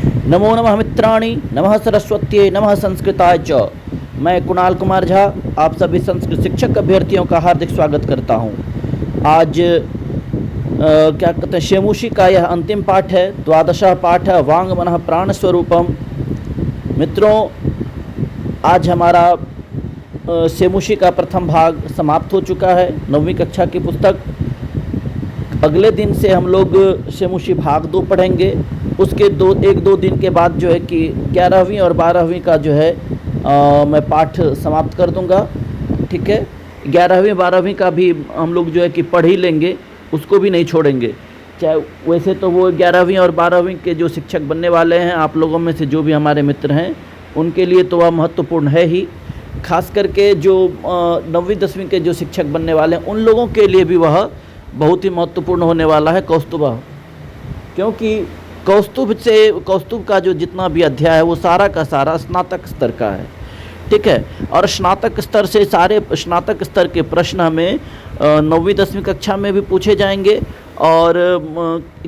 नमो नमः मित्राणि, नमः सरस्वत्यै, नमः संस्कृताय च। मैं कुणाल कुमार झा आप सभी संस्कृत शिक्षक अभ्यर्थियों का हार्दिक स्वागत करता हूं। आज क्या कहते हैं, शेमुषी का यह अंतिम पाठ है, द्वादशः पाठ है, वांग मनः प्राण स्वरूपम। मित्रों, आज हमारा शेमुषी का प्रथम भाग समाप्त हो चुका है, 9वीं कक्षा की पुस्तक। अगले दिन से हम लोग शेमुषी भाग 2 पढ़ेंगे। उसके एक दो दिन के बाद जो है कि 11वीं और 12वीं का जो है मैं पाठ समाप्त कर दूंगा। ठीक है, 11वीं 12वीं का भी हम लोग जो है कि पढ़ ही लेंगे, उसको भी नहीं छोड़ेंगे। चाहे वैसे तो वो 11वीं और 12वीं के जो शिक्षक बनने वाले हैं, आप लोगों में से जो भी हमारे मित्र हैं, उनके लिए तो वह महत्वपूर्ण है ही। खास करके जो 9वीं 10वीं के जो शिक्षक बनने वाले हैं, उन लोगों के लिए भी वह बहुत ही महत्वपूर्ण होने वाला है, कौस्तुभ। क्योंकि कौस्तुभ का जो जितना भी अध्याय है वो सारा का सारा स्नातक स्तर का है। ठीक है, और स्नातक स्तर से सारे स्नातक स्तर के प्रश्न हमें 9वीं 10वीं कक्षा में भी पूछे जाएंगे और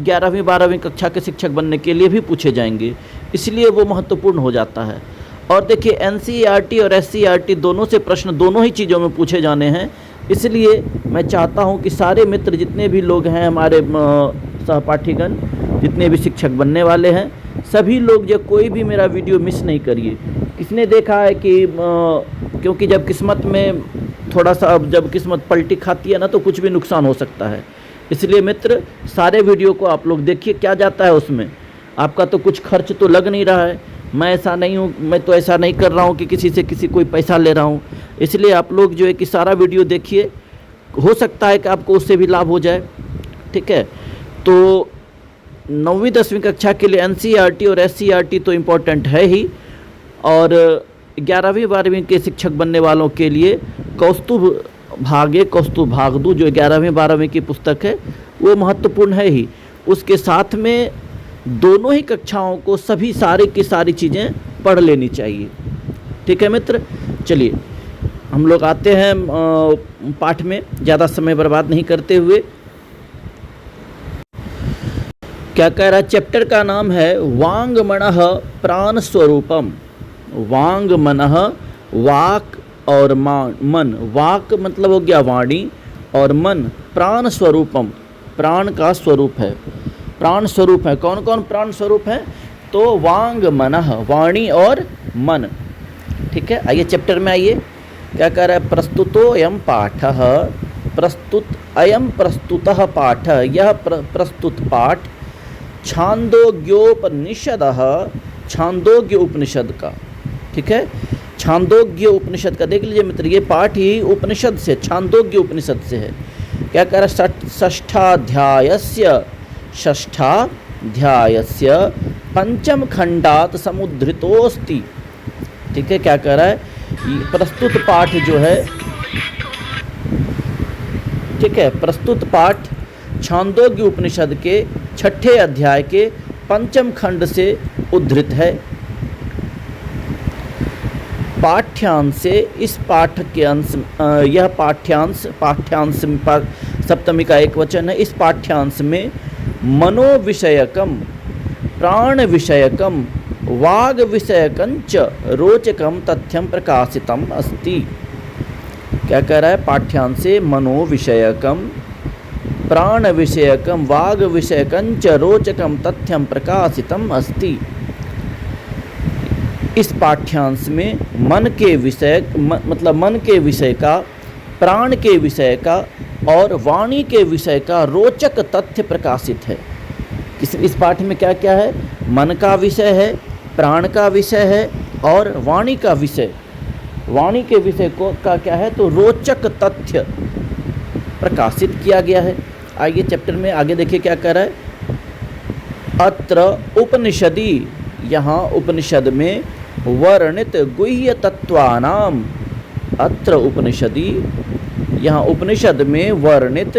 11वीं 12वीं कक्षा के शिक्षक बनने के लिए भी पूछे जाएंगे, इसलिए वो महत्वपूर्ण हो जाता है। और देखिए, NCERT और SCERT दोनों से प्रश्न दोनों ही चीज़ों में पूछे जाने हैं, इसलिए मैं चाहता हूं कि सारे मित्र जितने भी लोग हैं, हमारे सहपाठीगण जितने भी शिक्षक बनने वाले हैं, सभी लोग जो कोई भी मेरा वीडियो मिस नहीं करिए। किसने देखा है कि क्योंकि जब किस्मत में थोड़ा सा, अब जब किस्मत पलटी खाती है ना, तो कुछ भी नुकसान हो सकता है। इसलिए मित्र, सारे वीडियो को आप लोग देखिए, क्या जाता है उसमें। आपका तो कुछ खर्च तो लग नहीं रहा है। मैं ऐसा नहीं हूँ, मैं तो ऐसा नहीं कर रहा हूँ कि किसी से कोई पैसा ले रहा हूँ। इसलिए आप लोग जो है कि सारा वीडियो देखिए, हो सकता है कि आपको उससे भी लाभ हो जाए। ठीक है, तो 9वीं 10वीं कक्षा के लिए NCERT और SCERT तो इम्पोर्टेंट है ही, और 11वीं 12वीं के शिक्षक बनने वालों के लिए कौस्तुभ भाग 1, कौस्तुभ भाग 2 जो 11वीं 12वीं की पुस्तक है, वो महत्वपूर्ण है ही। उसके साथ में दोनों ही कक्षाओं को सभी सारी की सारी चीज़ें पढ़ लेनी चाहिए। ठीक है मित्र, चलिए हम लोग आते हैं पाठ में, ज़्यादा समय बर्बाद नहीं करते हुए। क्या कह रहा है? चैप्टर का नाम है वांग मनः प्राण स्वरूपम। वांग मनः, वाक और मन। वाक मतलब हो गया वाणी, और मन प्राण स्वरूपम, प्राण का स्वरूप है। प्राण स्वरूप है, कौन कौन प्राण स्वरूप है? तो वांग मनः, वाणी और मन। ठीक है, आइए चैप्टर में आइए। क्या कह रहा है? प्रस्तुतोऽयं पाठः, प्रस्तुतः पाठः, यह प्रस्तुत पाठ छांदोग्योपनिषदः, छांदोग्य उपनिषद का। ठीक है, छांदोग्य उपनिषद का देख लीजिए मित्र, ये पाठ ही उपनिषद से, छांदोग्य उपनिषद से है। क्या कह रहा है? षष्ठाध्यायस्य पंचम खंडात समुद्धृतोस्ति। ठीक है, क्या कह रहा है? प्रस्तुत पाठ जो है, ठीक है, प्रस्तुत पाठ छांदोग्य उपनिषद के 6ठे अध्याय के पंचम खंड से उद्धृत है। पाठ्यांश से, इस पाठ के अंश, यह पाठ्यांश सप्तमी का एक वचन है। इस पाठ्यांश में मनोविषयकम, प्राण विषयकम, वाग विषयकंच रोचकम तथ्यम प्रकाशितम अस्ति। क्या कह रहा है? पाठ्यांश से मनोविषयकम, प्राण विषयकम, वाग विषयकंच रोचकम तथ्यम प्रकाशितम अस्ति। इस पाठ्यांश में मन के विषय, मतलब मन के विषय का, प्राण के विषय का और वाणी के विषय का रोचक तथ्य प्रकाशित है। इस पाठ में क्या क्या है? मन का विषय है, प्राण का विषय है और वाणी का विषय। वाणी के विषय को का क्या है? तो रोचक तथ्य प्रकाशित किया गया है। आइए चैप्टर में आगे देखिए क्या कह रहा है। अत्र उपनिषदि, यहाँ उपनिषद में वर्णित गुह्य तत्वानाम, अत्र उपनिषदि, यहाँ उपनिषद में वर्णित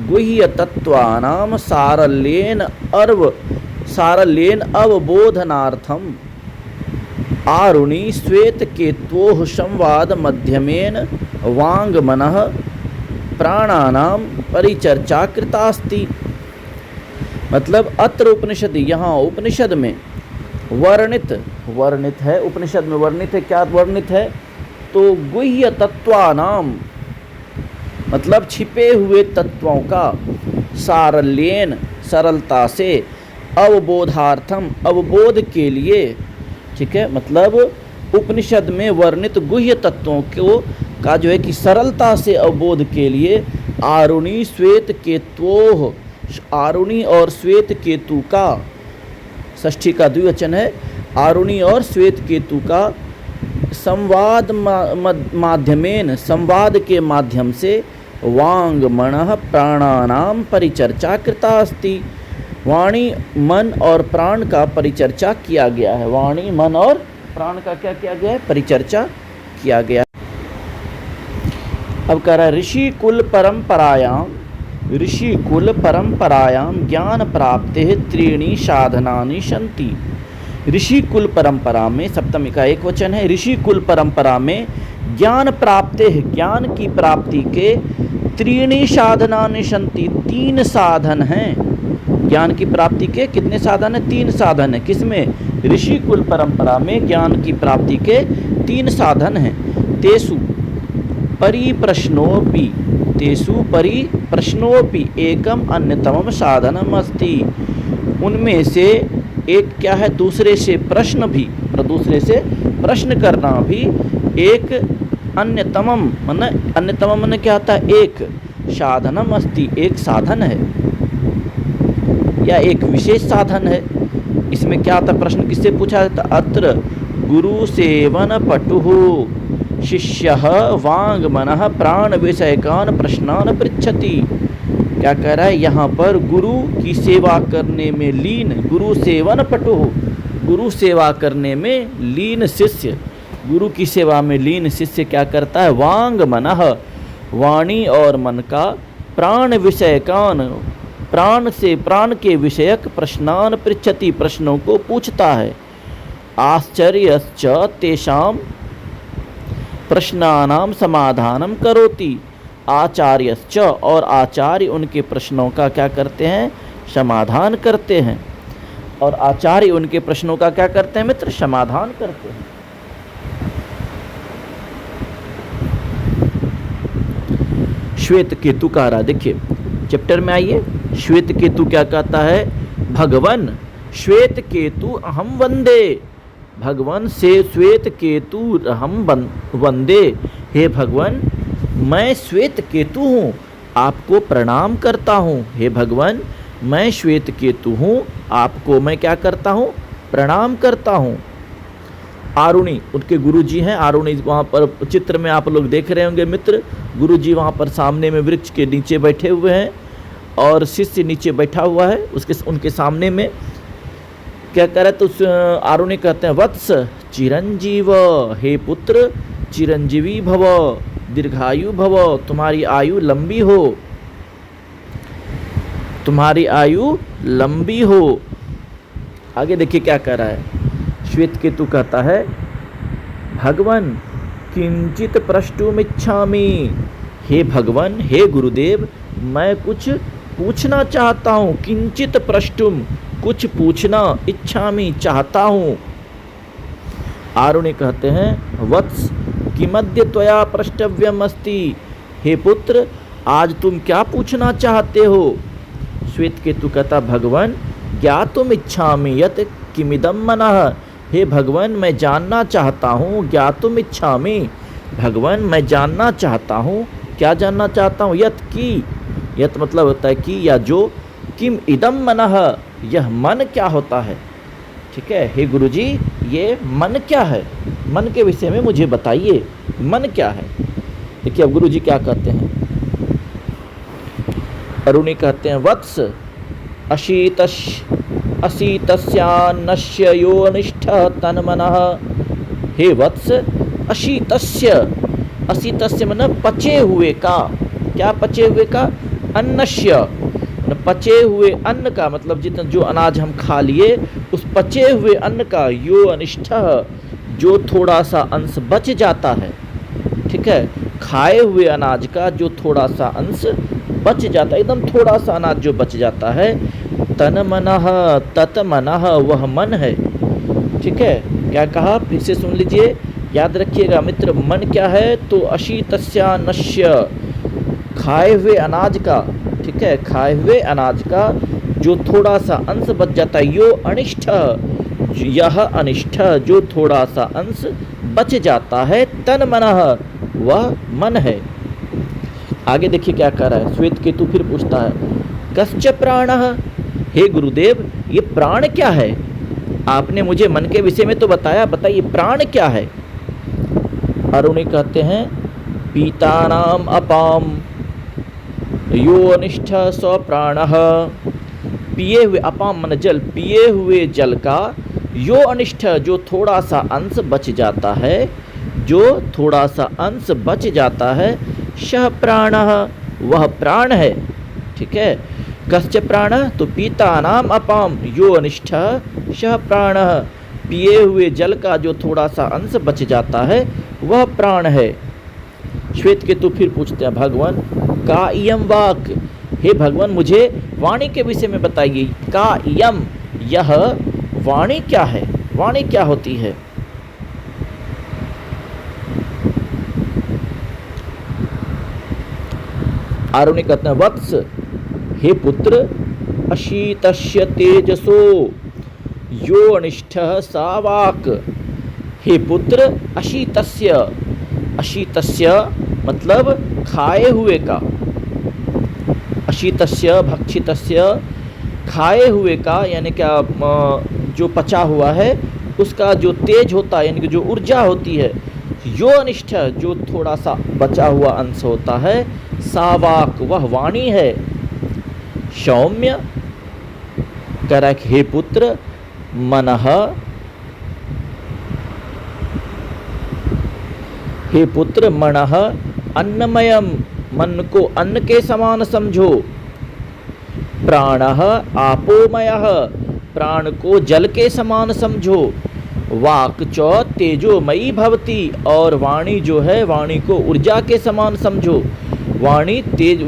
गुह्य तत्वानाम सारल्येन अवबोधनार्थम आरुणि श्वेत केत्वोः संवाद मध्यमेन वांग मनः प्राणानाम परिचर्चा कृतास्ति। मतलब अत्र उपनिषद, यहाँ उपनिषद में वर्णित, वर्णित है उपनिषद में, वर्णित है, क्या वर्णित है? तो गुह्य तत्वानाम, मतलब छिपे हुए तत्वों का, सारल्येन, सरलता से, अवबोधार्थम, अवबोध के लिए, ठीक है, मतलब उपनिषद में वर्णित गुह्य तत्वों को का जो है कि सरलता से अवबोध के लिए आरुणि श्वेत केतोह, आरुणि और श्वेत केतु का, षष्ठी का द्विवचन है, आरुणि और श्वेत केतु का संवाद माध्यमेन, संवाद के माध्यम से वांग मनः प्राणानाम परिचर्चा कृता अस्ति, वाणी मन और प्राण का परिचर्चा किया गया है। वाणी मन और प्राण का क्या किया गया है? परिचर्चा किया गया। अब कह रहा है ऋषि कुल परंपरायाम, ऋषि कुल परंपरायाम ज्ञान प्राप्ते त्रीणि साधनानि सन्ति। ऋषि कुल परंपरा में, सप्तमी का एक वचन है, ऋषि कुल परंपरा में ज्ञान प्राप्ते, ज्ञान की प्राप्ति के त्रीणि साधनानि सन्ति, तीन साधन हैं। ज्ञान की प्राप्ति के कितने साधन हैं? तीन साधन हैं। किसमें? ऋषि कुल परंपरा में ज्ञान की प्राप्ति के तीन साधन हैं। तेसु परिप्रश्नोपि, तेसु परिप्रश्नोपि एकम अन्यतमम साधनम अस्ति। उनमें से एक क्या है? दूसरे से प्रश्न भी, दूसरे से प्रश्न करना भी एक अन्यतमम, माने अन्यतमम माने क्या होता है? एक, साधनम अस्ति, एक साधन है या एक विशेष साधन है। इसमें क्या आता? प्रश्न किससे पूछा जाता? अत्र गुरु सेवन पटुः शिष्यः वांग मनः प्राण विषयकान प्रश्नान पृच्छति। क्या कह रहा है? यहाँ पर गुरु की सेवा करने में लीन, गुरु सेवन पटुः, गुरु सेवा करने में लीन शिष्य, गुरु की सेवा में लीन शिष्य क्या करता है? वांग मनः, वाणी और मन का, प्राण विषयकान, प्राण से प्राण के विषयक प्रश्नान पृच्छति, प्रश्नों को पूछता है। आश्चर्यश्च तेषां प्रश्नानां समाधानं करोति। आचार्यश्च, और आचार्य उनके प्रश्नों का क्या करते हैं? समाधान करते हैं। और आचार्य उनके प्रश्नों का क्या करते हैं मित्र? समाधान करते हैं। श्वेत केतु का रहा, देखिए चैप्टर में आइए। श्वेत केतु क्या कहता है? भगवन श्वेत केतु अहम वंदे, भगवान से श्वेत केतु अहम वंदे, हे भगवान मैं श्वेत केतु हूँ, आपको प्रणाम करता हूँ। हे भगवान मैं श्वेत केतु हूँ, आपको मैं क्या करता हूँ? प्रणाम करता हूँ। आरुणि उनके गुरुजी हैं। आरुणि वहाँ पर चित्र में आप लोग देख रहे होंगे मित्र, गुरुजी वहाँ पर सामने में वृक्ष के नीचे बैठे हुए हैं और शिष्य नीचे बैठा हुआ है उसके, उनके सामने में क्या कह रहे? तो आरुणि कहते हैं वत्स चिरंजीव, हे पुत्र चिरंजीवी भव, दीर्घायु भव, तुम्हारी आयु लंबी हो, तुम्हारी आयु लंबी हो। आगे देखिए क्या कह रहा है। श्वेत केतु कहता है भगवान किंचित प्रष्टुमिच्छामि, हे भगवान, हे गुरुदेव मैं कुछ पूछना चाहता हूँ। किंचित प्रष्टुम, कुछ पूछना, इच्छामि चाहता हूँ। आरुणि कहते हैं वत्स किमद्य त्वया प्रष्टव्यम अस्ति, हे पुत्र आज तुम क्या पूछना चाहते हो? श्वेत केतु कहता भगवान ज्ञातुम इच्छामि यत् किमिदं मनः, हे भगवान मैं जानना चाहता हूँ। ज्ञातुम इच्छामि, भगवान मैं जानना चाहता हूँ। क्या जानना चाहता हूँ? यत् की, यत् मतलब होता है कि या जो, किम इदम मनः, यह मन क्या होता है? ठीक है, हे गुरुजी ये मन क्या है? मन के विषय में मुझे बताइए, मन क्या है? देखिए अब गुरुजी क्या कहते हैं। अरुणि कहते हैं वत्स अशीतस्यान्नस्य योनिष्ठ तन्मनः, हे वत्स अशीतस्य, अशीतस्य मतलब पचे हुए का, क्या पचे हुए का? अन्नस्य, पचे हुए अन्न का मतलब जितना जो अनाज हम खा लिए उस पचे हुए अन्न का, यो अनिष्ठ जो थोड़ा सा अंश बच जाता है। ठीक है, खाए हुए अनाज का जो थोड़ा सा अंश बच जाता है, एकदम थोड़ा सा अनाज जो बच जाता है। तन मनः, तत मनः वह मन है। ठीक है, क्या कहा फिर से सुन लीजिए, याद रखिएगा मित्र। मन क्या है तो अशीतस्या नश्य, खाए हुए अनाज का, ठीक है, खाए हुए अनाज का जो थोड़ा सा अंश बच जाता है, यो अनिष्ठ, यह अनिष्ठ जो थोड़ा सा अंश बच जाता है, तन मनः वह मन है। आगे देखिए क्या कर रहा है, श्वेत केतु फिर पूछता है कश्च प्राणः, हे गुरुदेव ये प्राण क्या है? आपने मुझे मन के विषय में तो बताया, बताइए प्राण क्या है? अरुणी कहते हैं पीतानाम अपाम यो अनिष्ठ स प्राणः, पिए हुए, अपाम मन जल, पिए हुए जल का, यो अनिष्ठ जो थोड़ा सा अंश बच जाता है, जो थोड़ा सा अंश बच जाता है, शह प्राणः वह प्राण है। ठीक है, कश्च प्राणः तो पीतानाम अपाम यो अनिष्ठ शह प्राणः, पिए हुए जल का जो थोड़ा सा अंश बच जाता है वह प्राण है। श्वेत केतु फिर पूछते हैं भगवान का इयम वाक, हे भगवान मुझे वाणी के विषय में बताइए, का इयम यह वाणी क्या है, वाणी क्या होती है? आरुणि कहते हैं वत्स, हे पुत्र अशीतस्य तेजसो यो अनिष्ठः सा वाक्, हे पुत्र अशीतस्य, अशीतस्य मतलब खाए हुए का, अशीतस्य भक्षितस्य खाए हुए का, यानी क्या जो पचा हुआ है उसका जो तेज होता है, यानी कि जो ऊर्जा होती है, यो अनिष्ठ जो थोड़ा सा बचा हुआ अंश होता है, सावाक वह वाणी है। सौम्य कह रहा है हे पुत्र मनः, हे पुत्र मनः अन्नमयम, मन को अन्न के समान समझो, प्राणः आपोमयः प्राण को जल के समान समझो, वाक् च तेजोमयी भवति और वाणी जो है वाणी को ऊर्जा के समान समझो, वाणी तेज,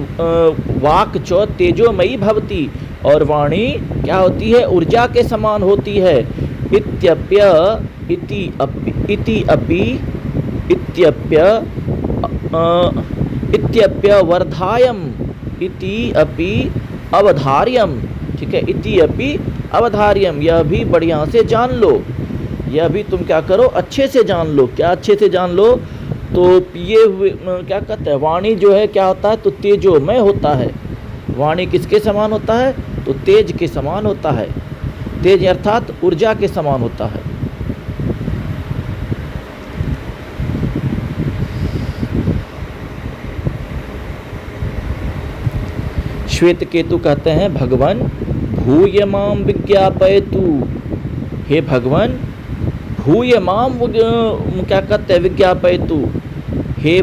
वाक् च तेजोमयी भवति और वाणी क्या होती है, ऊर्जा के समान होती है। इत्यप्य इति अपि इत्यप्य वर्धायम इति अपि अवधार्यम, ठीक है, इति अपि अवधार्यम यह भी बढ़िया से जान लो, यह भी तुम क्या करो अच्छे से जान लो। क्या अच्छे से जान लो? तो पिए हुए क्या कहते हैं, वाणी जो है क्या होता है तो तेजोमय होता है। वाणी किसके समान होता है तो तेज के समान होता है, तेज अर्थात ऊर्जा के समान होता है। श्वेत केतु कहते हैं भगवान भूय माम विज्ञापयतु, हे भगवान भूय माम क्या कहते हैं विज्ञापयतु, हे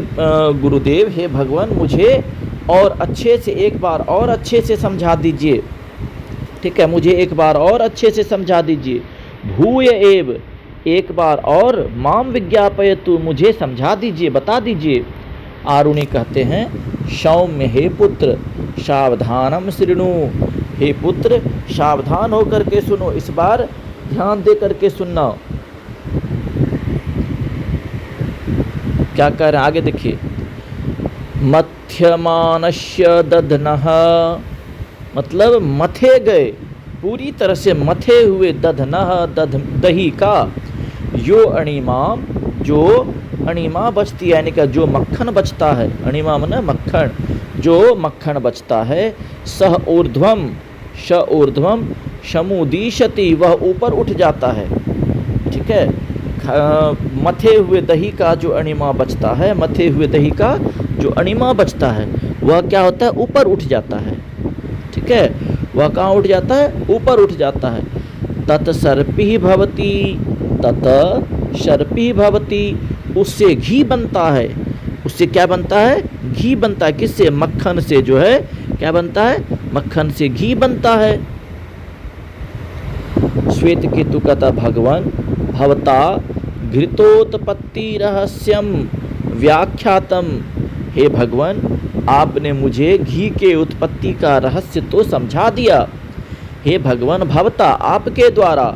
गुरुदेव हे भगवान मुझे और अच्छे से एक बार और अच्छे से समझा दीजिए। ठीक है, मुझे एक बार और अच्छे से समझा दीजिए। भूय एव एक बार और, माम विज्ञापयतु मुझे समझा दीजिए, बता दीजिए। आरुणि कहते हैं सौम्य हे पुत्र सावधानम शृणु, हे पुत्र सावधान होकर के सुनो, इस बार ध्यान दे करके सुनना। क्या कह रहे हैं आगे देखिए, मथ्यमानस्य दधनः मतलब मथे गए, पूरी तरह से मथे हुए, दधनः दही का, यो अणिमाम जो अणिमा बचती है, यानी कि जो मक्खन बचता है, अणिमा माने मक्खन, जो मक्खन बचता है, सह ऊर्ध्वम श ऊर्ध्वम समुदीशति वह ऊपर उठ जाता है। ठीक है, मथे हुए दही का जो अणिमा बचता है, मथे हुए दही का जो अणिमा बचता है वह क्या होता है ऊपर उठ जाता है। ठीक है, वह कहाँ उठ जाता है ऊपर उठ जाता है। तत् सर्पी भवती, तत् सर्पी भवती उससे घी बनता है, उससे क्या बनता है घी बनता है, किससे मक्खन से जो है क्या बनता है मक्खन से घी बनता है। श्वेत केतु कहता भगवान भवता घृतोत्पत्ति रहस्यम व्याख्यातम, हे भगवान आपने मुझे घी के उत्पत्ति का रहस्य तो समझा दिया। हे भगवान भवता आपके द्वारा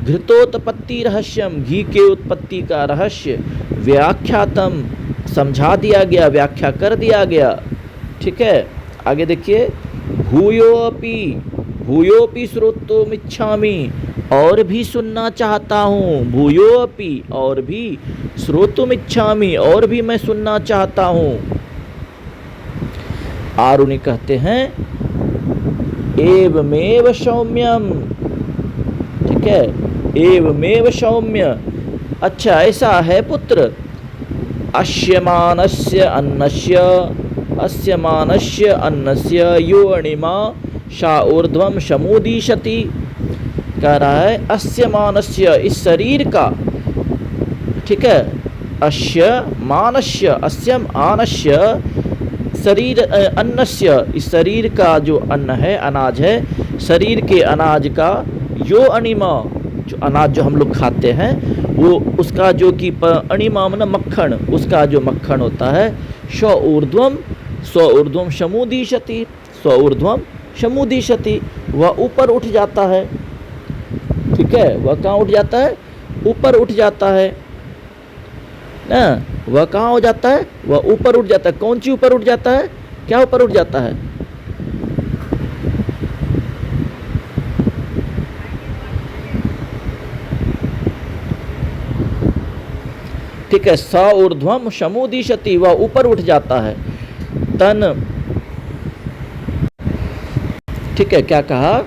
घृतोत्पत्ति रहस्यम, घी के उत्पत्ति का रहस्य व्याख्यातम, समझा दिया गया, व्याख्या कर दिया गया। ठीक है, आगे देखिए, भूयोपि श्रोतुमिच्छामि, और भी सुनना चाहता हूँ, भूयोपि, और भी, श्रोतुमिच्छामि, और भी मैं सुनना चाहता हूँ। आरुणि कहते हैं एवमेव सौम्यम, ठीक है, एवमेव सौम्य, अच्छा ऐसा है पुत्र, अस्यमानस्य अन्नस्य यो अणिमा शा ऊर्ध्वम समुदीशति। कह रहा है अस्यमानस्य, इस शरीर का, ठीक है, अस्यमानस्य, अस्यम आनस्य, शरीर, अन्नस्य, इस शरीर का जो अन्न है, अनाज है, शरीर के अनाज का, यो अणिमा, जो अनाज जो हम लोग खाते हैं वो, उसका जो कि अणिमा मतलब मक्खन, उसका जो मक्खन होता है, स्व ऊर्ध्वम समुदीशति, स्व ऊर्ध्वम समुदीशति, वह ऊपर उठ जाता है। ठीक है, वह कहाँ उठ जाता है? ऊपर उठ जाता है ना। वह कहाँ हो जाता है? वह ऊपर उठ जाता है। कौन सी ऊपर उठ जाता है? क्या ऊपर उठ जाता है? ठीक है, स ऊर्ध्वम समुदीशति, वह ऊपर उठ जाता है। तन, ठीक है, क्या कहा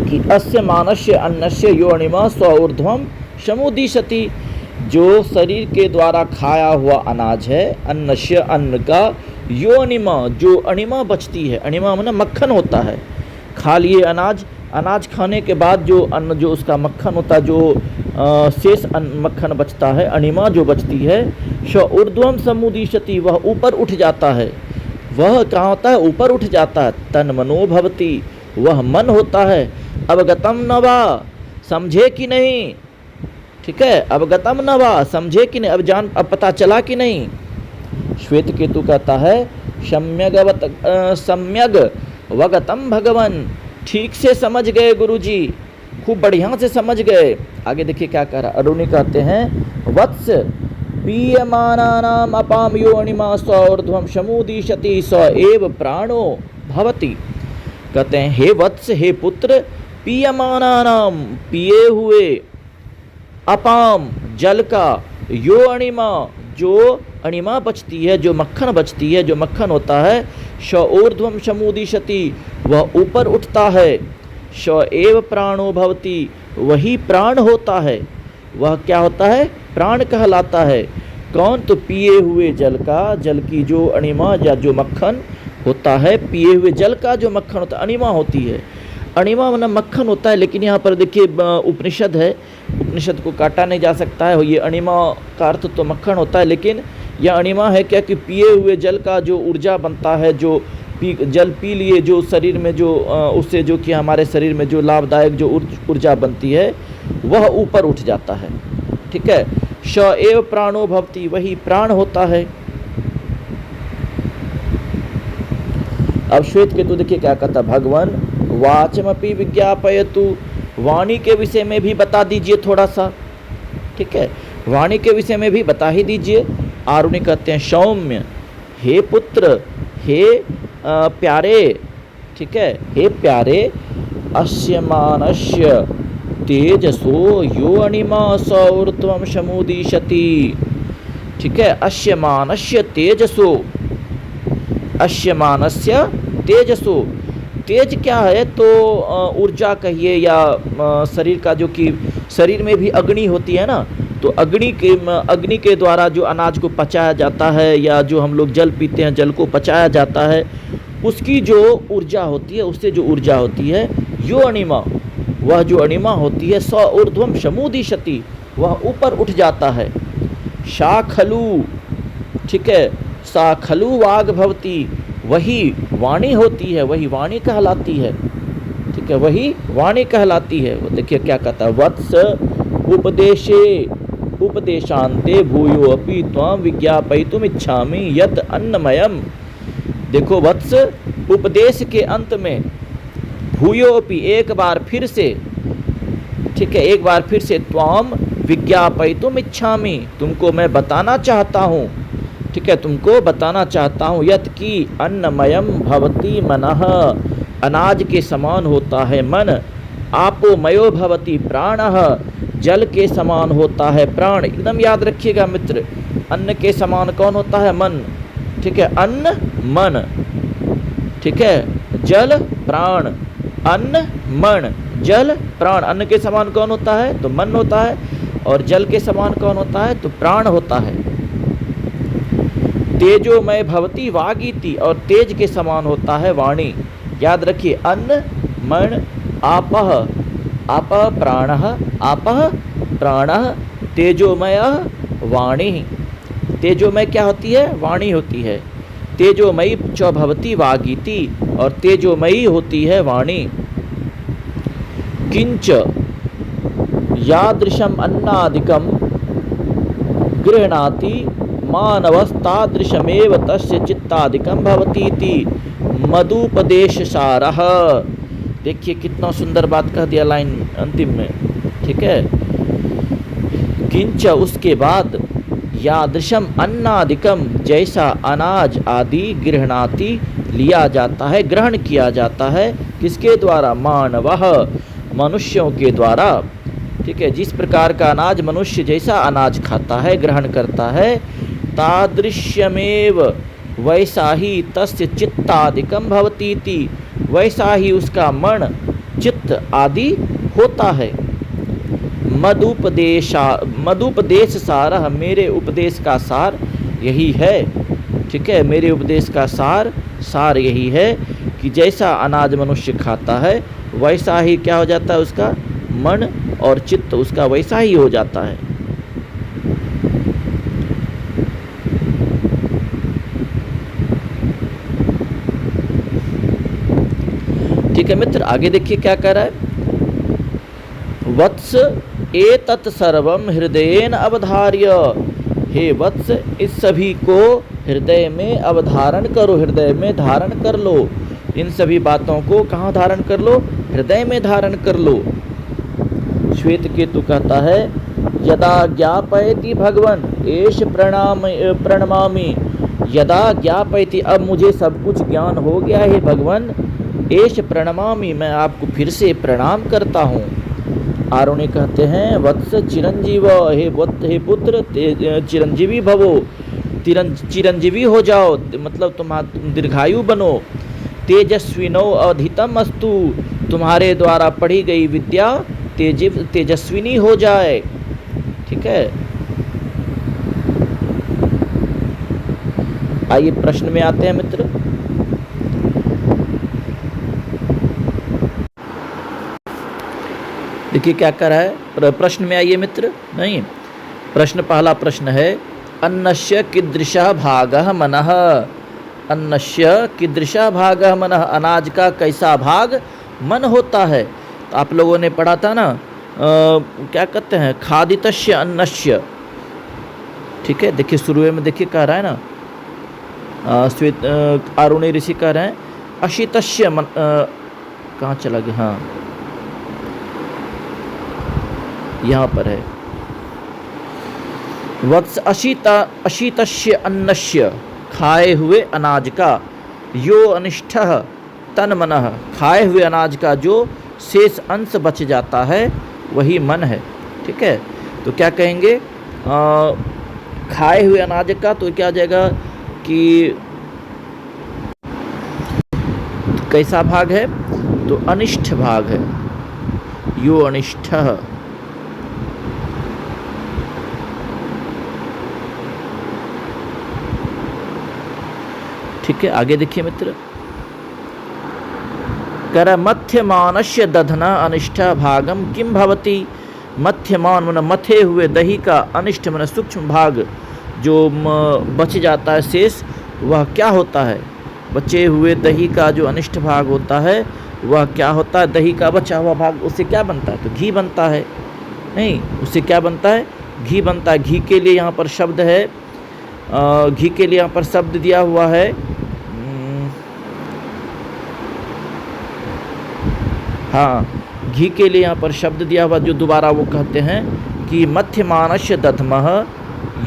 कि अस्य मानस्य अन्नस्य यो अणिमा स्व ऊर्ध्वम समुदीशति, जो शरीर के द्वारा खाया हुआ अनाज है, अन्नस्य, अन्न का, यो अणिमा, जो अणिमा बचती है, अणिमा मतलब मक्खन होता है। खा लिए अनाज, अनाज खाने के बाद जो अन्न, जो उसका मक्खन होता है, जो शेष मक्खन बचता है, अणिमा जो बचती है, स्व ऊर्ध्वम समुदीशति, वह ऊपर उठ जाता है। वह कहाँ होता है? ऊपर उठ जाता है। तन मनो भवति, वह मन होता है। अवगतम न वा, समझे कि नहीं? ठीक है, अवगतम न वा, समझे कि नहीं, अब पता चला कि नहीं? श्वेत केतु कहता है सम्यग वगतम भगवन, ठीक से समझ गए गुरुजी, खूब बढ़िया से समझ गए। आगे देखिए क्या कह रहा। अरुणि कहते हैं वत्स पीयमानानाम अपाम यो अणिमा स्वऊर्ध्वम समुदीशति स एव प्राणो भवति। कहते हैं हे वत्स, हे पुत्र, पीयमानानाम, पिए हुए, अपाम, जल का, यो अणिमा, जो अणिमा बचती है, जो मक्खन बचती है, जो मक्खन होता है, स ऊर्ध्वम समुदीशति, वह ऊपर उठता है। स एव प्राणो भवति, वही प्राण होता है। वह क्या होता है? प्राण कहलाता है। कौन? तो पिए हुए जल का, जल की जो अणिमा या जो मक्खन होता है, पिए हुए जल का जो मक्खन होता है, अणिमा होती है। अणिमा मतलब मक्खन होता है, लेकिन यहाँ पर देखिए उपनिषद है, उपनिषद को काटा नहीं जा सकता है। ये अणिमा का अर्थ तो मक्खन होता है, लेकिन यह अणिमा है क्या कि पिए हुए जल का जो ऊर्जा बनता है, जो जल पी लिए, जो शरीर में जो उससे जो कि हमारे शरीर में जो लाभदायक जो ऊर्जा बनती है, वह ऊपर उठ जाता है। ठीक है, स एव प्राणो भवति, वही प्राण होता है। अब श्वेत केतु देखिए क्या कहता, भगवान वाचमपि विज्ञापयतु, वाणी के विषय में भी बता दीजिए थोड़ा सा। ठीक है, वाणी के विषय में भी बता ही दीजिए। आरुणि कहते हैं सौम्य, हे पुत्र, हे प्यारे, ठीक है, हे प्यारे, अस्यमानस्य तेजसो यो अणिमा सौर्ध्वम समुदीशति। ठीक है, अस्यमानस्य तेजसो, अस्यमानस्य तेजसो, तेज क्या है? तो ऊर्जा कहिए, या शरीर का, जो कि शरीर में भी अग्नि होती है ना, तो अग्नि के द्वारा जो अनाज को पचाया जाता है, या जो हम लोग जल पीते हैं, जल को पचाया जाता है, उसकी जो ऊर्जा होती है, उससे जो ऊर्जा होती है, यो अणिमा, वह जो अणिमा होती है, स ऊर्ध्वम समुदीशति, वह ऊपर उठ जाता है। शाखलु, ठीक है, शाखलु वाग भवति, वही वाणी होती है, वही वाणी कहलाती है। ठीक है, वही वाणी कहलाती है। वो देखिए क्या कहता है, वत्स उपदेशे उपदेशांते भूयो अपि त्वां विज्ञापयितुम इच्छामि यत् अन्नमयम। देखो वत्स, उपदेश के अंत में, भूयो अपि, एक बार फिर से, ठीक है, एक बार फिर से, त्वाम विज्ञापयितुम इच्छामि, तुमको मैं बताना चाहता हूँ, ठीक है, तुमको बताना चाहता हूँ, यत् कि अन्नमयम भवति मनः, अनाज के समान होता है मन, आपोमयो भवति प्राणः, जल के समान होता है प्राण। एकदम याद रखिएगा मित्र, अन्न के समान कौन होता है? मन, ठीक है, अन्न मन, ठीक है, जल प्राण, अन्न मन जल प्राण। अन्न के समान कौन होता है? तो मन होता है, और जल के समान कौन होता है? तो प्राण होता है। तेजोमय भवति वागीति, और तेज के समान होता है वाणी। याद रखिए, अन्न मन आपः, आपः प्राणः, आपः प्राणः, तेजोमय वाणी। तेजोमय क्या होती है? वाणी होती है। तेजोमयी च भवति वागीति, और तेजोमयी होती है वाणी। किंच यादृशम अन्नादिकम गृह्णाति मानवस्तादृशमेव तस्य चित्तादिकम भवतीति मदुपदेशसारः। देखिए कितना सुंदर बात कह दिया लाइन अंतिम में, ठीक है। किंच, उसके बाद, यादृशम अन्नादिकम, जैसा अनाज आदि, गृह्णाति, लिया जाता है, ग्रहण किया जाता है, किसके द्वारा? मानवः, मनुष्यों के द्वारा, ठीक है। जिस प्रकार का अनाज मनुष्य जैसा अनाज खाता है, ग्रहण करता है, तादृश्यमेव, वैसा ही, तस्य चित्तादिकम भवतीति, वैसा ही उसका मन, चित्त आदि होता है। मदुपदेश सारः, मेरे उपदेश का सार यही है, ठीक है। मेरे उपदेश का सार यही है कि जैसा अनाज मनुष्य खाता है, वैसा ही क्या हो जाता है? उसका मन और चित्त उसका वैसा ही हो जाता है। ठीक है मित्र, आगे देखिए क्या कह रहा है। वत्स एतत् सर्वम हृदयेन अवधार्य, हे वत्स, इस सभी को हृदय में अवधारण करो, हृदय में धारण कर लो। इन सभी बातों को कहाँ धारण कर लो? हृदय में धारण कर लो। श्वेत केतु कहता है, यदा ज्ञापयति भगवन एष प्रणमामि, यदा ज्ञापयति, अब मुझे सब कुछ ज्ञान हो गया है भगवन, एष प्रणमामि, मैं आपको फिर से प्रणाम करता हूँ। आरुणि कहते हैं, वत्स चिरंजीव, हे पुत्र चिरंजीवी भवो, चिरंजीवी हो जाओ, मतलब तुम दीर्घायु बनो। तेजस्विनो अधितम अस्तु, तुम्हारे द्वारा पढ़ी गई विद्या तेजस्विनी हो जाए, ठीक है। आइए प्रश्न में आते हैं मित्र। देखिए क्या कर रहा है, प्रश्न में आइए मित्र। नहीं, प्रश्न, पहला प्रश्न है, अन्नस्य कीदृशः भागः मनः, अन्नस्य कीदृशः भागः मनः, अनाज का कैसा भाग मन होता है। तो आप लोगों ने पढ़ा था ना, क्या कहते हैं, खादितस्य अन्नस्य, ठीक है। देखिए शुरू में देखिए कह रहा है ना, आरुणि ऋषि कह रहे हैं, अशितस्य मन, कहाँ चला गया, हाँ यहाँ पर है, वत्स अशितस्य अन्नस्य, खाए हुए अनाज का, यो अनिष्ठः तन्मनः, खाए हुए अनाज का जो शेष अंश बच जाता है वही मन है, ठीक है। तो क्या कहेंगे, खाए हुए अनाज का, तो क्या आ जाएगा कि कैसा भाग है? तो अनिष्ठ भाग है, यो अनिष्ठः, ठीक है। आगे देखिए मित्र, कर मध्यमानस्य दधना अनिष्ठ भागम किम भवति, मध्यमान मन मथे हुए दही का, अनिष्ठ मन सूक्ष्म भाग जो बच जाता है शेष, वह क्या होता है? बचे हुए दही का जो अनिष्ट भाग होता है वह क्या होता है? दही का बचा हुआ भाग, उससे क्या बनता है? तो घी बनता है। नहीं, उससे क्या बनता है? घी बनता है। घी के लिए यहाँ पर शब्द है, घी के लिए यहाँ पर शब्द दिया हुआ है, हाँ, घी के लिए यहाँ पर शब्द दिया हुआ जो दोबारा वो कहते हैं कि मध्यमानस्य दधमः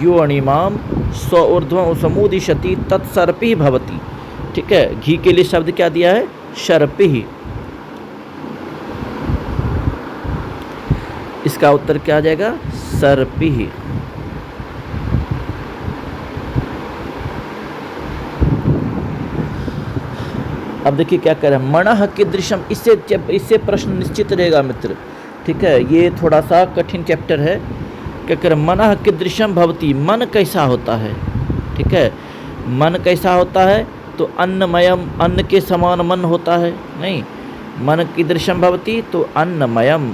यो अणिमाम स्व ऊर्ध्वं समुदिशति तत्सर्पिः भवति। ठीक है, घी के लिए शब्द क्या दिया है? शर्पिः। इसका उत्तर क्या आ जाएगा? सर्पिः। अब देखिए क्या कह रहे हैं, मनः कीदृशम। इससे प्रश्न निश्चित रहेगा मित्र। ठीक है, ये थोड़ा सा कठिन चैप्टर है। क्या कह रहे हैं, मनः कीदृशम भवति, मन कैसा होता है। ठीक है, मन कैसा होता है? तो अन्नमयम, अन्न के समान मन होता है। नहीं, मन कीदृशम भवति तो अन्नमयम।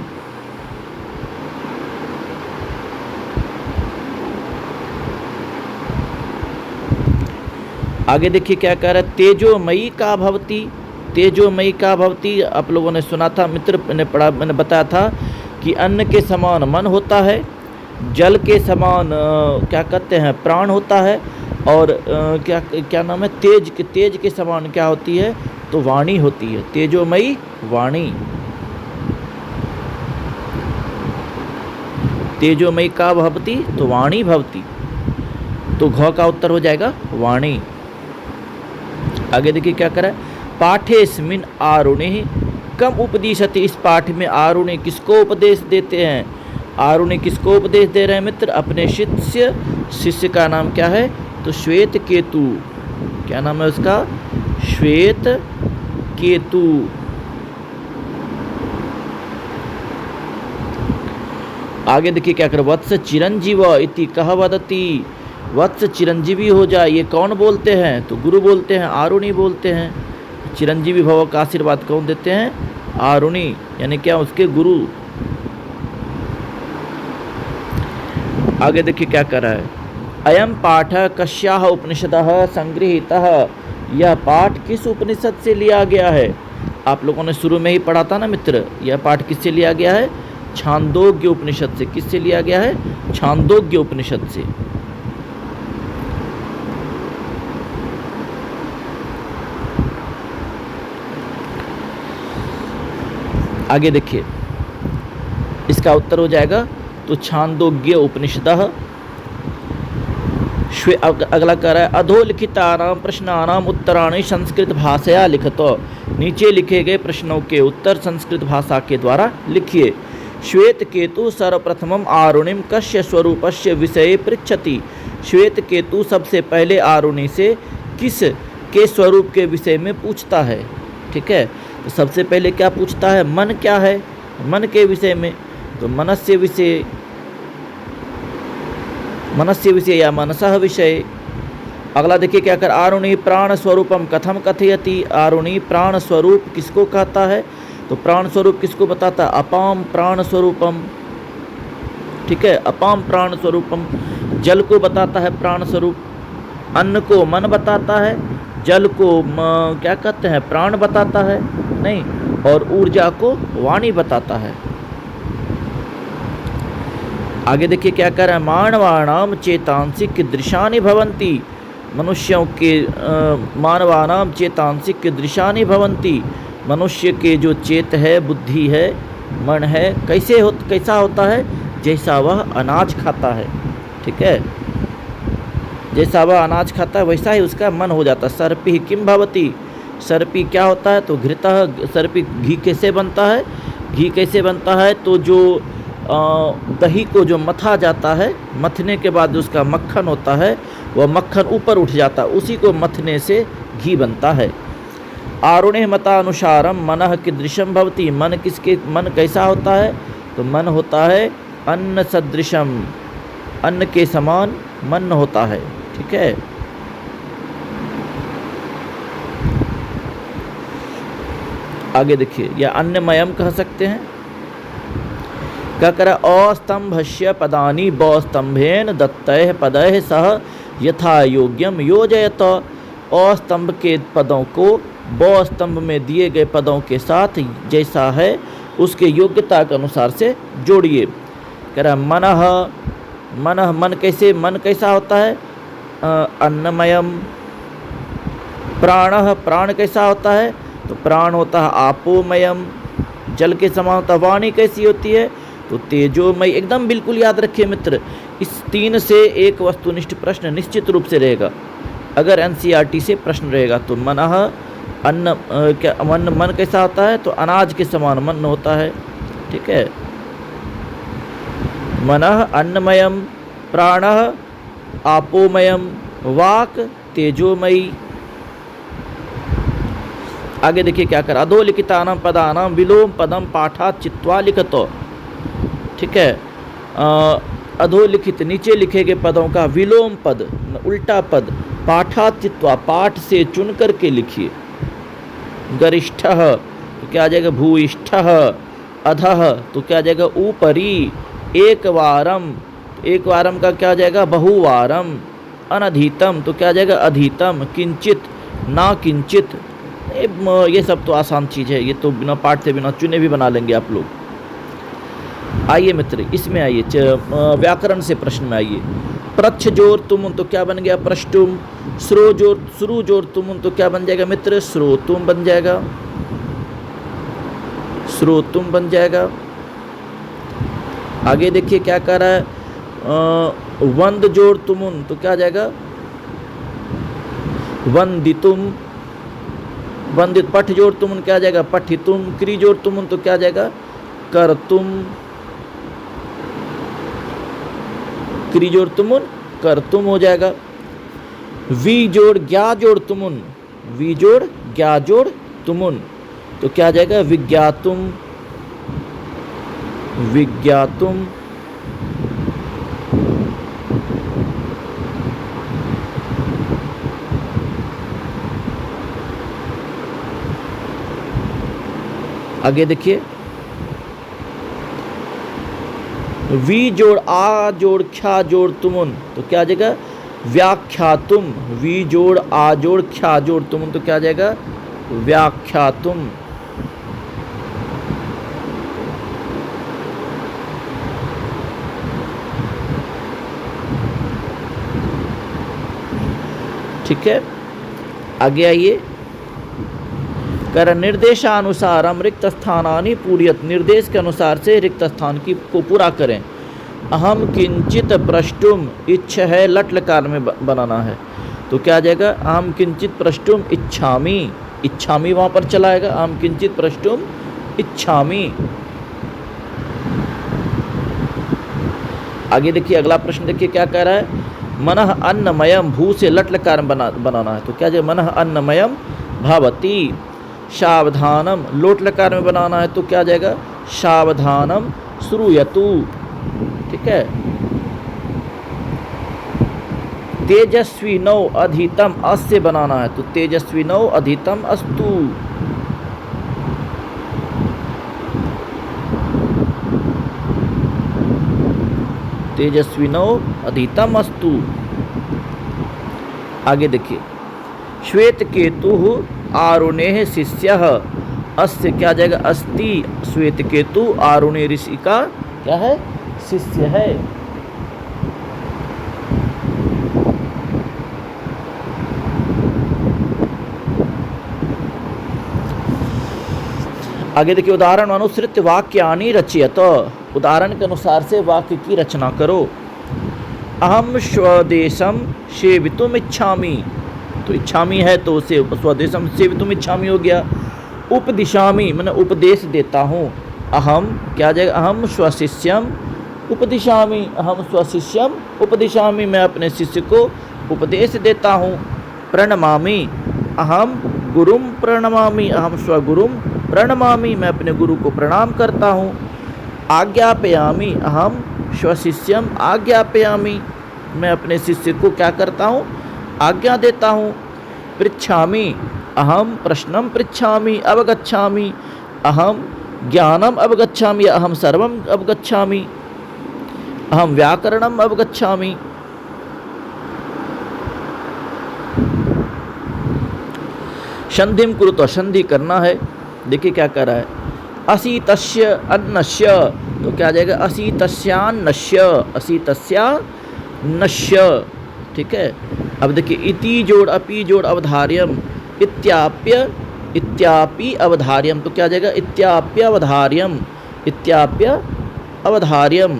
आगे देखिए क्या कह रहा है, तेजोमयी का भवती। तेजोमयी का भवती आप लोगों ने सुना था मित्र, मैंने बताया था कि अन्न के समान मन होता है, जल के समान क्या कहते हैं प्राण होता है, और क्या नाम है, तेज के समान क्या होती है? तो वाणी होती है, तेजोमयी वाणी। तेजोमयी का भवती तो वाणी भवती, तो घ का उत्तर हो जाएगा वाणी। आगे देखिए क्या करा है, पाठेस्मिन् आरुणिः कम उपदिशति। इस पाठ में आरुणि किसको उपदेश देते हैं? आरुणि किसको उपदेश दे रहे हैं मित्र? अपने शिष्य का नाम क्या है? तो श्वेत केतु। क्या नाम है उसका? श्वेत केतु। आगे देखिए क्या कर, वत्स चिरंजीव इति कह वदति। वत्स चिरंजीवी हो जाए, ये कौन बोलते हैं? तो गुरु बोलते हैं, आरुणि बोलते हैं। चिरंजीवी भव का आशीर्वाद कौन देते हैं? आरुणि, यानी क्या? उसके गुरु। आगे देखिए क्या कर रहा है, अयम पाठ कस्याः उपनिषदः संगृहीतः। यह पाठ किस उपनिषद से लिया गया है? आप लोगों ने शुरू में ही पढ़ा था ना मित्र, यह पाठ किससे लिया गया है? छांदोग्य उपनिषद से। किससे लिया गया है? छांदोग्य उपनिषद से। आगे देखिए इसका उत्तर हो जाएगा तो छांदोग्य उपनिषदः। अगला कह रहा है, अधोलिखितानाम प्रश्नानाम उत्तराणि संस्कृत भाषया लिखतो। नीचे लिखे गए प्रश्नों के उत्तर संस्कृत भाषा के द्वारा लिखिए। श्वेत केतु सर्वप्रथमम आरुणिम कस्य स्वरूपस्य विषये पृच्छति। श्वेत केतु सबसे पहले आरुणि से किस के स्वरूप के विषय में पूछता है। ठीक है, तो सबसे पहले क्या पूछता है? मन क्या है, मन के विषय में। तो मनस्य विषय या मनसः विषय। अगला देखिए क्या कर, आरुणि प्राण स्वरूपम कथम कथयति। आरुणि प्राण स्वरूप किसको कहता है? तो प्राण स्वरूप किसको बताता है? अपाम प्राण स्वरूपम। ठीक है, अपाम प्राण स्वरूपम। जल को बताता है प्राण स्वरूप, अन्न को मन बताता है, जल को क्या कहते हैं? प्राण बताता है। नहीं, और ऊर्जा को वाणी बताता है। आगे देखिए क्या कर रहा है, मानवानाम चेतांसी कीदृशानि भवन्ति। मनुष्यों के मानवानाम चेतांसी कीदृशानि भवन्ति। मनुष्य के जो चेत है, बुद्धि है, मन है, कैसा होता है? जैसा वह अनाज खाता है। ठीक है, जैसा वह अनाज खाता है वैसा ही उसका मन हो जाता है। सर्पि किम भवति। सर्पि क्या होता है? तो घृतः। सर्पि घी कैसे बनता है? घी कैसे बनता है? तो जो दही को जो मथा जाता है, मथने के बाद उसका मक्खन होता है, वह मक्खन ऊपर उठ जाता है, उसी को मथने से घी बनता है। आरुणे मतानुसारम मनः कीदृशम भवति। मन कैसा होता है? तो मन होता है अन्न सदृशम, अन्न के समान मन होता है। ठीक है, आगे देखिए, या अन्नमयम कह सकते हैं। क्या करा, अस्तंभस्य पदानि बस्तंभेन दत्तैः पदैः सह यथा योग्यम योजयत। अस्तंभ के पदों को ब स्तंभ में दिए गए पदों के साथ जैसा है उसके योग्यता के अनुसार से जोड़िए। कह रहा मनः, मन कैसा होता है? अन्नमयम। प्राणः, प्राण कैसा होता है? तो प्राण होता है आपोमयम। जल के समान होता है। वाणी कैसी होती है? तो तेजोमयी। एकदम बिल्कुल याद रखिए मित्र, इस 3 से एक वस्तुनिष्ठ प्रश्न निश्चित रूप से रहेगा। अगर एनसीईआरटी से प्रश्न रहेगा तो मनः अन्न, क्या मन कैसा होता है? तो अनाज के समान मन होता है। ठीक है, मनः अन्नमयम, प्राणः आपोमयम, वाक तेजोमयी। आगे देखिए क्या करा, अधोलिखितानां पदानां विलोम पदम पाठात् चित्वा लिखतो। ठीक है, अधोलिखित नीचे लिखे गए पदों का विलोम पद, उल्टा पद, पाठात् चित्वा पाठ से चुन करके लिखिए। गरिष्ठः तो क्या आ जाएगा? भूयिष्ठः। अधः तो क्या आ जाएगा? ऊपरी। एक वारम, एक वारम का क्या आ जाएगा? बहुवारम। अनधीतम तो क्या आ जाएगा? अधीतम। किंचित ना किंचित। ये सब तो आसान चीज़ है, ये तो बिना पाठ से बिना चुने भी बना लेंगे आप लोग। आइए मित्र, इसमें आइए, व्याकरण से प्रश्न में आइए। प्रच्छ जोर तुम तो क्या बन गया? प्रष्टुम। श्रु जोर तुम तो क्या बन जाएगा मित्र? श्रोतुम बन जाएगा। श्रोतुम बन जाएगा। आगे देखिए क्या कर रहा है, वंद जोड़ तुमुन तो क्या आ जाएगा? वंदितुम। वंदित। पठ जोड़ तुमुन क्या आ जाएगा? पठितुम। क्री जोड़ तुमुन तो क्या आ जाएगा? करतुम। क्री जोड़ तुमुन करतुम हो जाएगा। वी जोड़ ज्ञा जोड़ तुमुन, वी जोड़ ज्ञा जोड़ तुमुन तो क्या आ जाएगा? विज्ञातुम। विज्ञातुम। आगे देखिए, वी जोड़ आ जोड़ ख्या जोड़ तुमुन तो क्या आ जाएगा? व्याख्यातुम। वी जोड़ आ जोड़ ख्या जोड़ तुमुन तो क्या आ जाएगा? व्याख्यातुम। ठीक है, आगे आइए। कर निर्देशानुसारम रिक्त स्थानानि पूर्यत। निर्देश के अनुसार से रिक्त स्थान की को पूरा करें। अहम किंचित प्रष्टुम, इच्छ है लट लकार में बनाना है तो क्या आ जाएगा? अहम किंचित प्रष्टुम इच्छामि। इच्छामि वहाँ पर चला आएगा। अहम किंचित प्रष्टुम इच्छामि। आगे देखिए अगला प्रश्न, देखिए क्या कह रहा है, मनः अन्नमयम। भू से लट लकार बनाना है तो क्या जाए? मनः अन्नमयम भवति। सावधानम लोट लकार में बनाना है तो क्या जाएगा? सावधानम श्रूयतु। ठीक है, तेजस्वी नौ अधितम अस से बनाना है तो तेजस्वी नौ अधितम अस्तु। तेजस्विनो अधितम अस्तु। आगे देखिए, श्वेत केतु आरुणेः शिष्यः। अस्य क्या आ जाएगा? अस्ति। श्वेत केतु आरुणे ऋषि का क्या है? शिष्य है। आगे देखिए, उदाहरण अनुसृत्य वाक्यानि रचयत। उदाहरण के अनुसार से वाक्य की रचना करो। अहम स्वदेशम सेवितुम इच्छामि तो इच्छामि है तो उसे स्वदेशम सेवितुम इच्छामि हो गया। उपदिशामि मैंने उपदेश देता हूँ। अहम क्या आ जाएगा? अहम स्वशिष्यम उपदिशामि। अहम स्वशिष्यम उपदिशामि, मैं अपने शिष्य को उपदेश देता हूँ। प्रणमामि, अहम गुरुम प्रणमामि। अहम स्वगुरुम प्रणमामि, मैं अपने गुरु को प्रणाम करता हूँ। आज्ञापयामि, अहम स्वशिष्यम आज्ञापयामि, मैं अपने शिष्य को क्या करता हूँ? आज्ञा देता हूँ। पृच्छामि, अहम प्रश्नम पृच्छामि अवगच्छामि। अहम ज्ञानम अवगच्छामि, अहम सर्वम अवगच्छामि। अहम व्याकरणम अवगच्छामि। संधिम कुरुतो, संधि करना है। देखिए क्या कर रहा है, असीतस्य अन्नस्य तो क्या आ जाएगा? असीतस्यान्नस्य, असीतस्यान्नस्य। ठीक है, अब देखिए, इति जोड़ अपि जोड़ अवधार्यम इत्याप्य इत्यापि अवधार्यम, तो क्या आ जाएगा? इत्याप्य अवधार्यम, इत्याप्य अवधार्यम।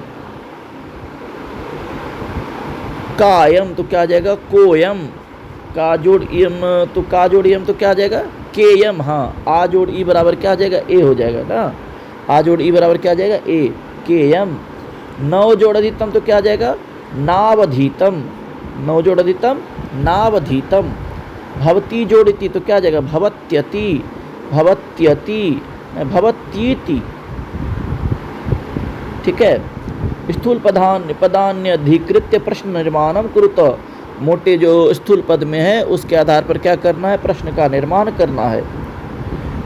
कायम तो क्या आ जाएगा? कोयम। का जोड़ इयम, तो का जोड़ इयम तो क्या आ जाएगा? केयम। हाँ, आ जोड़ ई बराबर क्या आ जाएगा? ए हो जाएगा ना। आ जोड़ ई बराबर क्या आ जाएगा? ए, केयम। नौ जोड़ अधितम तो क्या आ जाएगा? नावधीतम। नौ जोड़ अधितम नावधीतम। भवती जोड़ इति तो क्या आ जाएगा? भवत्यति, भवत्यति, भवत्येति। ठीक है। स्थूल पदान्य अधिकृत्य प्रश्न निर्माणम कुरुत, मोटे जो स्थूल पद में है उसके आधार पर क्या करना है? प्रश्न का निर्माण करना है।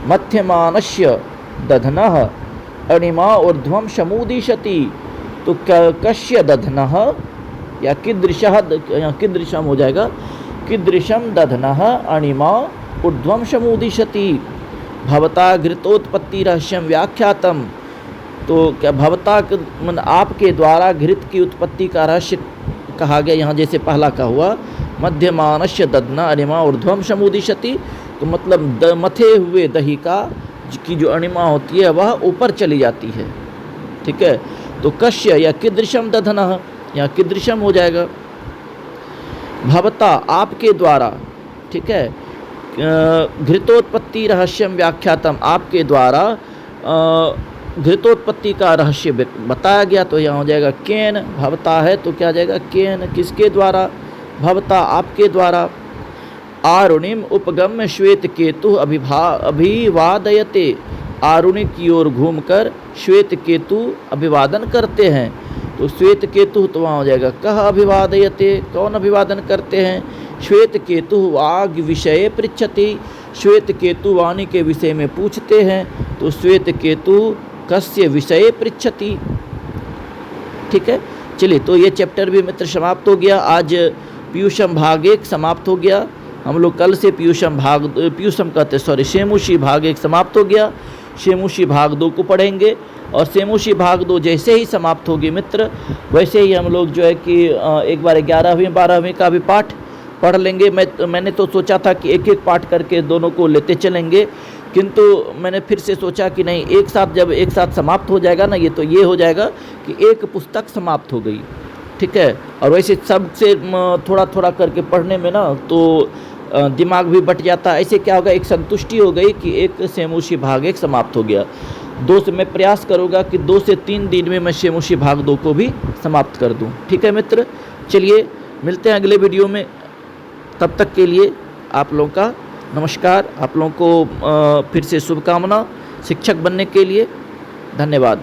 मध्यमानस्य दधनः अणिमा ऊर्ध्वं समुदिशति, तो कस्य दधनः या कीदृशः, कीदृशम हो जाएगा, कीदृशम दधनः अणिमा ऊर्ध्वं समुदिशति। भवता घृतोत्पत्ति रहस्यम व्याख्यातम, तो क्या भवता मतलब आपके द्वारा घृत की उत्पत्ति का रहस्य कहा गया यहाँ, जैसे पहला का हुआ मध्यमानस्य दधना अणिमा ऊर्ध्वम समुदिशति, तो मतलब मथे हुए दही का की जो अणिमा होती है वह ऊपर चली जाती है। ठीक है। तो कश्य या कीदृशम दधनः, या कीदृशम हो जाएगा। भवता आपके द्वारा, ठीक है, घृतोत्पत्ति रहस्यम व्याख्यातम, आपके द्वारा घृतोत्पत्ति का रहस्य बताया गया, तो यहाँ हो जाएगा केन। भवता है तो क्या आ जाएगा? केन, किसके द्वारा? भवता आपके द्वारा। आरुणिम उपगम्य श्वेत केतु अभिवादयते, आरुणि की ओर घूमकर श्वेत केतु अभिवादन करते हैं, तो श्वेत केतु तो वहाँ हो जाएगा कह अभिवादयते, कौन अभिवादन करते हैं? श्वेत केतु वाग विषय पृच्छति, श्वेत केतु वाणी के विषय में पूछते हैं, तो श्वेत केतु कस्य विषय पृच्छति। ठीक है। चलिए, तो ये चैप्टर भी मित्र समाप्त हो गया। आज पीयूषम भाग 1 समाप्त हो गया। हम लोग कल से सेमुषी भाग 1 समाप्त हो गया। सेमुषी भाग 2 को पढ़ेंगे, और सेमुषी भाग 2 जैसे ही समाप्त होगी मित्र, वैसे ही हम लोग जो है कि एक बार 11वीं 12वीं का भी पाठ पढ़ लेंगे। मैंने तो सोचा था कि एक एक पाठ करके दोनों को लेते चलेंगे, किंतु मैंने फिर से सोचा कि नहीं, एक साथ जब एक साथ समाप्त हो जाएगा ना, तो ये हो जाएगा कि एक पुस्तक समाप्त हो गई। ठीक है। और वैसे सबसे थोड़ा थोड़ा करके पढ़ने में ना तो दिमाग भी बट जाता है। ऐसे क्या होगा, एक संतुष्टि हो गई कि एक सेमुषी भाग 1 समाप्त हो गया। 2 से मैं प्रयास करूँगा कि 2 से 3 दिन में मैं सेमुषी भाग 2 को भी समाप्त कर दूँ। ठीक है मित्र, चलिए मिलते हैं अगले वीडियो में। तब तक के लिए आप लोगों का नमस्कार। आप लोगों को फिर से शुभकामना शिक्षक बनने के लिए। धन्यवाद।